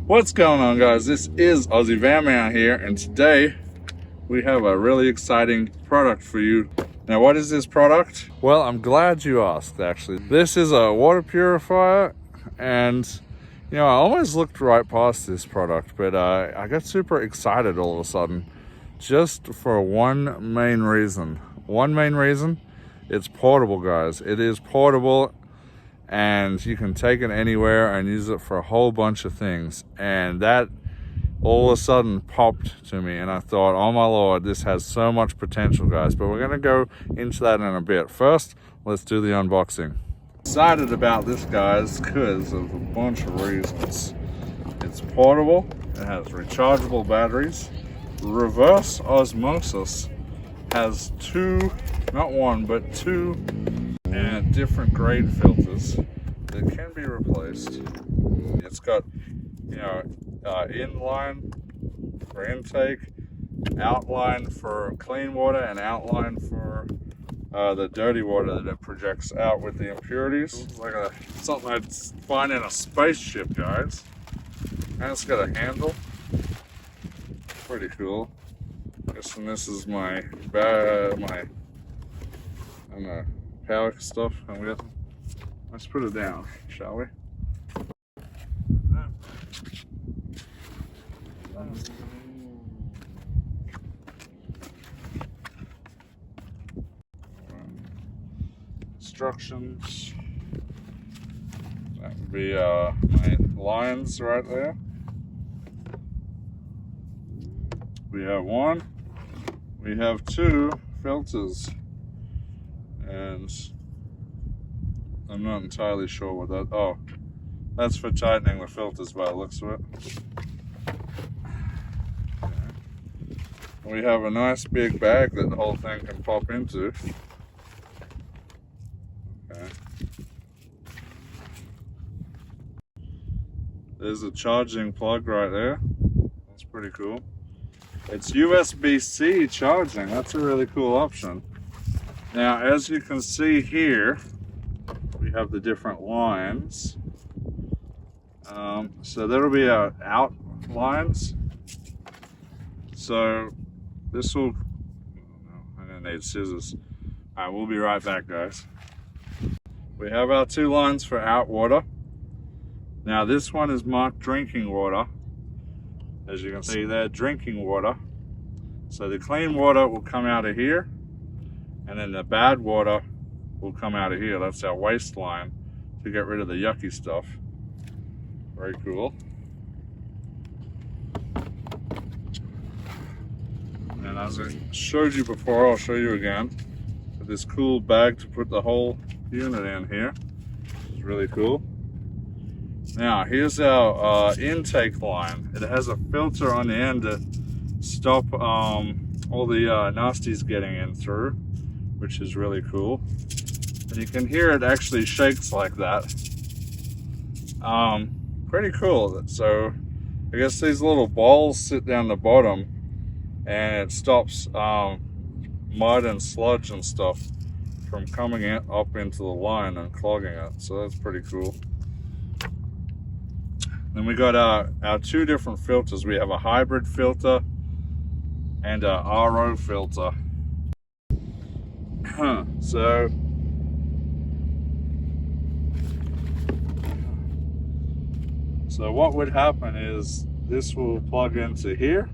What's going on, guys? This is Aussie Vanman here, and today we have a really exciting product for you. Now, what is this product? Well, I'm glad you asked, actually. This is a water purifier, and you know, I almost looked right past this product, but I got super excited all of a sudden, just for one main reason. It's portable, guys. It is portable, and you can take it anywhere and use it for a whole bunch of things. And that all of a sudden popped to me, and I thought, oh my lord, this has so much potential, guys. But we're gonna go into that in a bit. First, let's do the unboxing. Excited about this, guys, because of a bunch of reasons. It's portable, it has rechargeable batteries, reverse osmosis, has two, not one, but two and different grade filters that can be replaced. It's got, you know, inline for intake, outline for clean water, and outline for the dirty water that it projects out with the impurities. It's like something I'd find in a spaceship, guys. And it's got a handle. Pretty cool. Guessing this is my power stuff. Let's put it down, shall we? Instructions. That would be my lines right there. We have one. We have two filters, and I'm not entirely sure what that. Oh, that's for tightening the filters by the looks of it. Okay. We have a nice big bag that the whole thing can pop into. Okay. There's a charging plug right there. That's pretty cool. It's USB-C charging. That's a really cool option. Now, as you can see here, we have the different lines. So that'll be our out lines. So this will, I'm gonna need scissors. All right, we'll be right back, guys. We have our two lines for out water. Now this one is marked drinking water. As you can see there, drinking water. So the clean water will come out of here, and then the bad water will come out of here. That's our waste line to get rid of the yucky stuff. Very cool. And as I showed you before, I'll show you again. This cool bag to put the whole unit in here. It's really cool. Now, here's our intake line. It has a filter on the end to stop all the nasties getting in through, which is really cool. And you can hear it actually shakes like that. Pretty cool. So, I guess these little balls sit down the bottom, and it stops mud and sludge and stuff from coming up into the line and clogging it. So that's pretty cool. Then we got our two different filters. We have a hybrid filter and a RO filter. So what would happen is this will plug into here.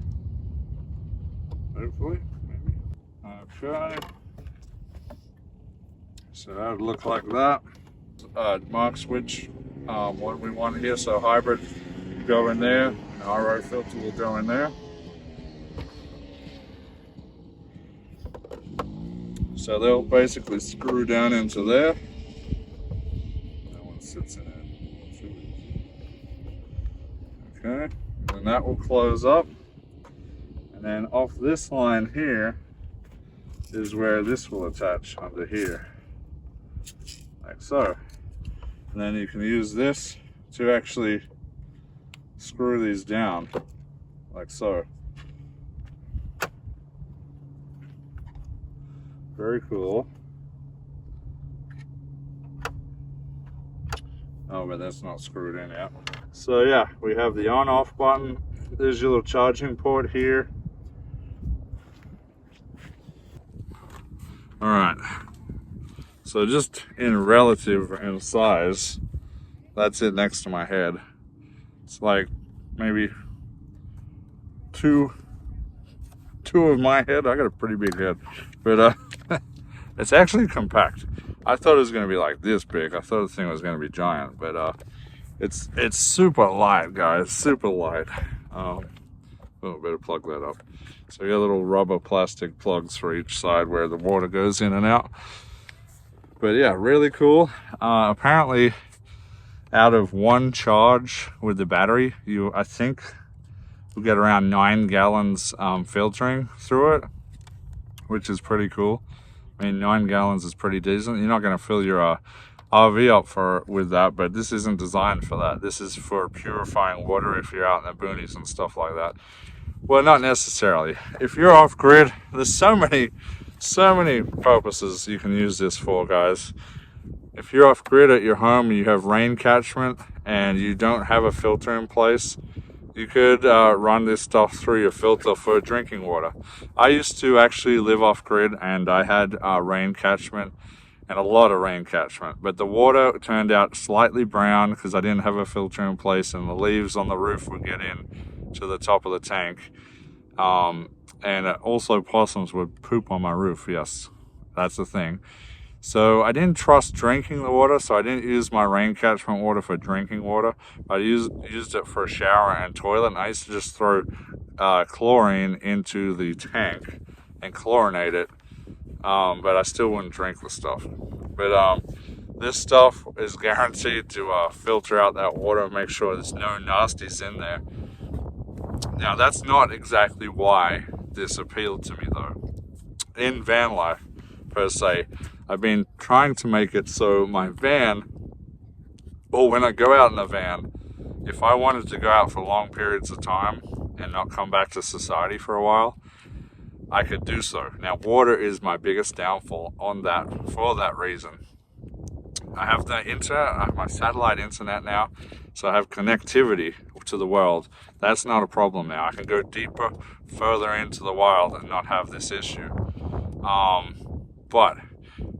Hopefully, maybe. Okay. So that would look like that. Mark switch. What we want here, so hybrid go in there, and RO filter will go in there. So they'll basically screw down into there. That one sits in it. Okay, and that will close up. And then off this line here is where this will attach under here, like so. And then you can use this to actually screw these down, like so. Very cool. Oh, but that's not screwed in yet. So yeah, we have the on-off button. There's your little charging port here. All right. So just in relative in size, that's it next to my head. It's like maybe two of my head. I got a pretty big head, but it's actually compact. I thought it was gonna be like this big. I thought the thing was gonna be giant, but it's super light, guys. Super light. Oh, better plug that up. So we got little rubber plastic plugs for each side where the water goes in and out. But yeah, really cool. Apparently, out of one charge with the battery, I think we get around 9 gallons filtering through it, which is pretty cool. I mean, 9 gallons is pretty decent. You're not going to fill your RV up with that, but this isn't designed for that. This is for purifying water if you're out in the boonies and stuff like that. Well, not necessarily. If you're off grid, there's so many purposes you can use this for, guys. If you're off grid at your home and you have rain catchment and you don't have a filter in place, you could run this stuff through your filter for drinking water. I used to actually live off grid and I had rain catchment and a lot of rain catchment, but the water turned out slightly brown because I didn't have a filter in place, and the leaves on the roof would get in to the top of the tank. And also possums would poop on my roof. Yes, that's the thing. So I didn't trust drinking the water, so I didn't use my rain catchment water for drinking water. I used it for a shower and toilet, and I used to just throw chlorine into the tank and chlorinate it, but I still wouldn't drink the stuff. But this stuff is guaranteed to filter out that water and make sure there's no nasties in there. Now, that's not exactly why this appealed to me, though. In van life, per se, I've been trying to make it so my van, or when I go out in a van, if I wanted to go out for long periods of time and not come back to society for a while, I could do so. Now, water is my biggest downfall on that, for that reason. I have the internet, I have my satellite internet now, so I have connectivity to the world. That's not a problem now. I can go deeper, further into the wild and not have this issue. But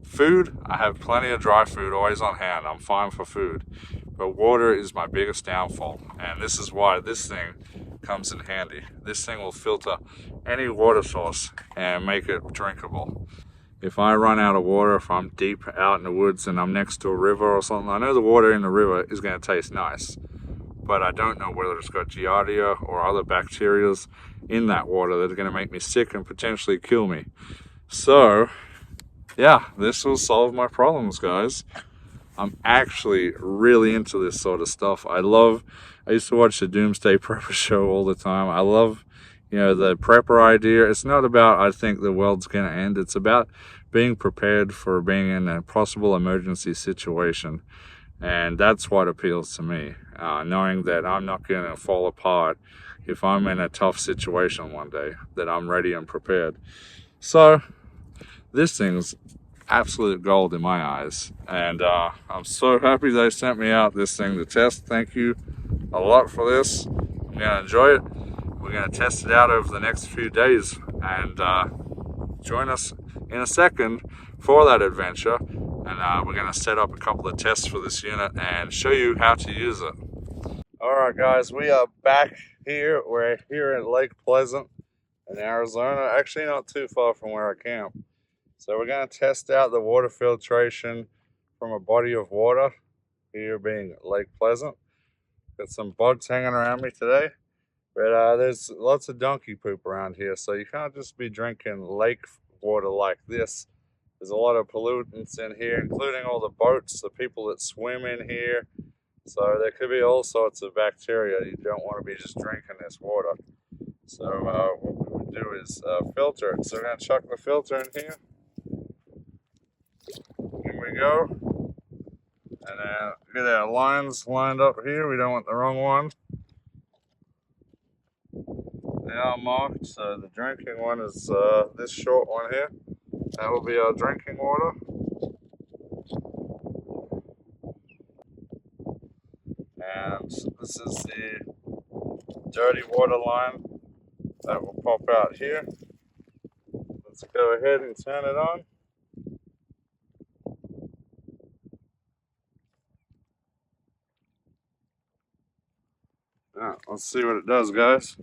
food, I have plenty of dry food always on hand. I'm fine for food. But water is my biggest downfall, and this is why this thing comes in handy. This thing will filter any water source and make it drinkable. If I run out of water, if I'm deep out in the woods and I'm next to a river or something, I know the water in the river is going to taste nice, but I don't know whether it's got Giardia or other bacteria in that water that are going to make me sick and potentially kill me. So, yeah, this will solve my problems, guys. I'm actually really into this sort of stuff. I used to watch the Doomsday Prepper show all the time. I love, the prepper idea. It's not about, I think the world's going to end. It's about being prepared for being in a possible emergency situation. And that's what appeals to me, knowing that I'm not going to fall apart if I'm in a tough situation one day, that I'm ready and prepared. So this thing's absolute gold in my eyes, and I'm so happy they sent me out this thing to test. Thank you a lot for this. I'm going to enjoy it. We're going to test it out over the next few days, and join us in a second for that adventure, and we're going to set up a couple of tests for this unit and show you how to use it. Alright guys, we are back here. We're here in Lake Pleasant in Arizona, actually not too far from where I camp. So we're going to test out the water filtration from a body of water, here being Lake Pleasant. Got some bugs hanging around me today, but there's lots of donkey poop around here, so you can't just be drinking lake water like this. There's a lot of pollutants in here, including all the boats, the people that swim in here. So there could be all sorts of bacteria. You don't want to be just drinking this water. So what we would do is filter it. So we're going to chuck the filter in here. Here we go. And get our lines lined up here. We don't want the wrong one. They are marked. So the drinking one is this short one here. That will be our drinking water. And this is the dirty water line that will pop out here. Let's go ahead and turn it on. Alright, let's see what it does, guys.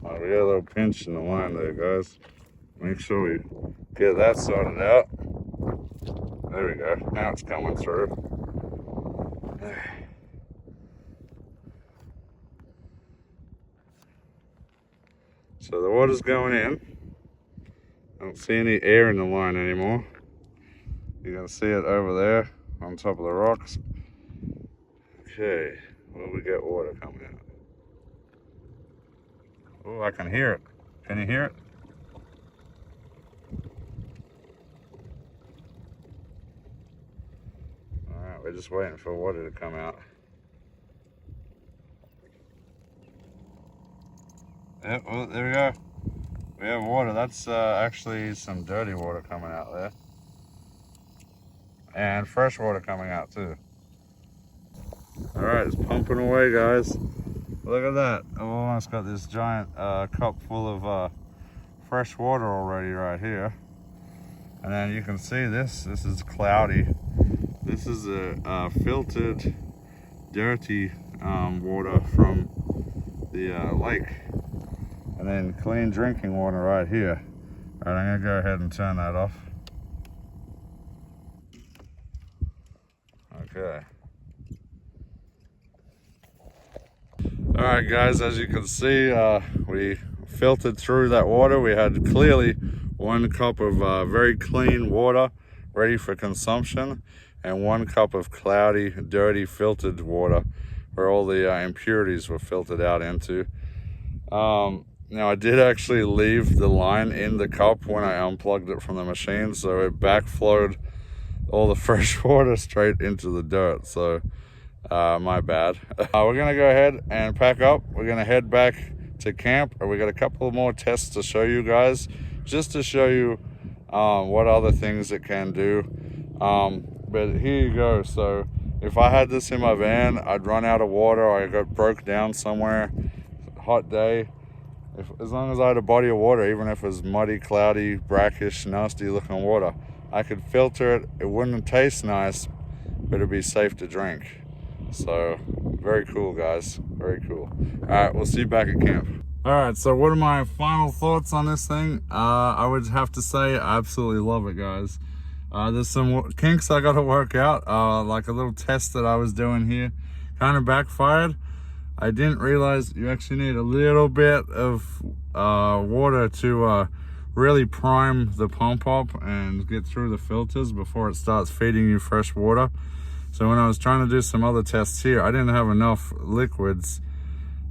Oh, we got a little pinch in the line there, guys. Make sure we get that sorted out. There we go. Now it's coming through. So the water's going in. I don't see any air in the line anymore. You can see it over there on top of the rocks. Okay, well, we got water coming out. Oh, I can hear it. Can you hear it? Alright, we're just waiting for water to come out. Yep, well, there we go. We have water. That's actually some dirty water coming out there. And fresh water coming out too. Alright, it's pumping away, guys. Look at that. I've almost got this giant cup full of fresh water already right here. And then you can see this is cloudy. This is a filtered, dirty water from the lake. And then clean drinking water right here. All right, I'm gonna go ahead and turn that off. Okay. All right, guys, as you can see, we filtered through that water. We had clearly 1 cup of very clean water ready for consumption, and 1 cup of cloudy, dirty, filtered water where all the impurities were filtered out into. Now, I did actually leave the line in the cup when I unplugged it from the machine, so it backflowed all the fresh water straight into the dirt. So, my bad. We're going to go ahead and pack up. We're going to head back to camp. We got a couple more tests to show you guys, just to show you what other things it can do. But here you go. So, if I had this in my van, I'd run out of water, or I got broke down somewhere, hot day. As long as I had a body of water, even if it was muddy, cloudy, brackish, nasty looking water, I could filter it. It wouldn't taste nice, but it'd be safe to drink. So, very cool, guys. Very cool. All right, we'll see you back at camp. All right, so what are my final thoughts on this thing? I would have to say I absolutely love it, guys. There's some kinks I got to work out, like a little test that I was doing here. Kind of backfired. I didn't realize you actually need a little bit of water to really prime the pump up and get through the filters before it starts feeding you fresh water. So when I was trying to do some other tests here, I didn't have enough liquids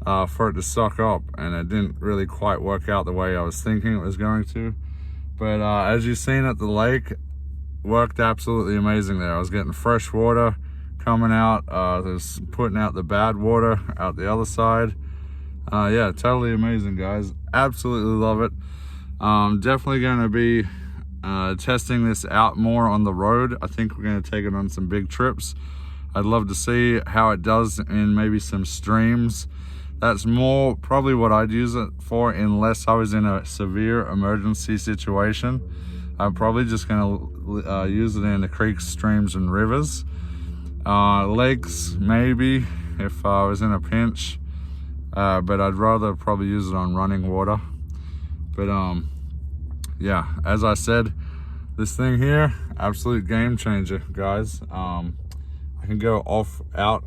for it to suck up, and it didn't really quite work out the way I was thinking it was going to. But as you've seen at the lake, worked absolutely amazing there. I was getting fresh water coming out, there's putting out the bad water out the other side. Yeah, totally amazing, guys. Absolutely love it. Definitely going to be testing this out more on the road. I think we're going to take it on some big trips. I'd love to see how it does in maybe some streams. That's more probably what I'd use it for, unless I was in a severe emergency situation. I'm probably just going to use it in the creeks, streams, and rivers. Lakes, maybe, if I was in a pinch, but I'd rather probably use it on running water. But yeah, as I said, this thing here, absolute game changer, guys. I can go out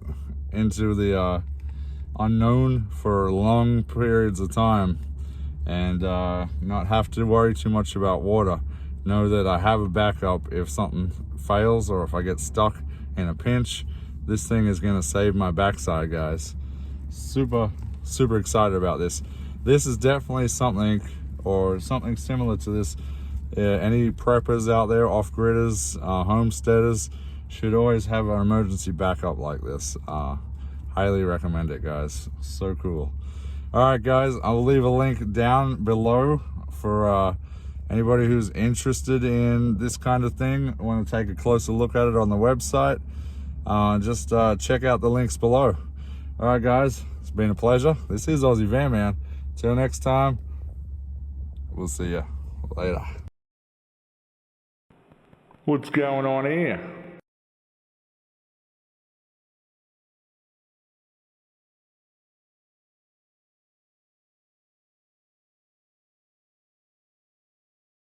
into the unknown for long periods of time and not have to worry too much about water. Know that I have a backup if something fails, or if I get stuck in a pinch. This thing is going to save my backside, guys. Super excited about this. This is definitely something, or something similar to this. Any preppers out there, off-gridders, homesteaders, should always have an emergency backup like this. Highly recommend it, guys. So cool. All right, guys, I'll leave a link down below for Anybody who's interested in this kind of thing, want to take a closer look at it on the website, just check out the links below. All right, guys, it's been a pleasure. This is Aussie Van Man. Till next time, we'll see you later. What's going on here?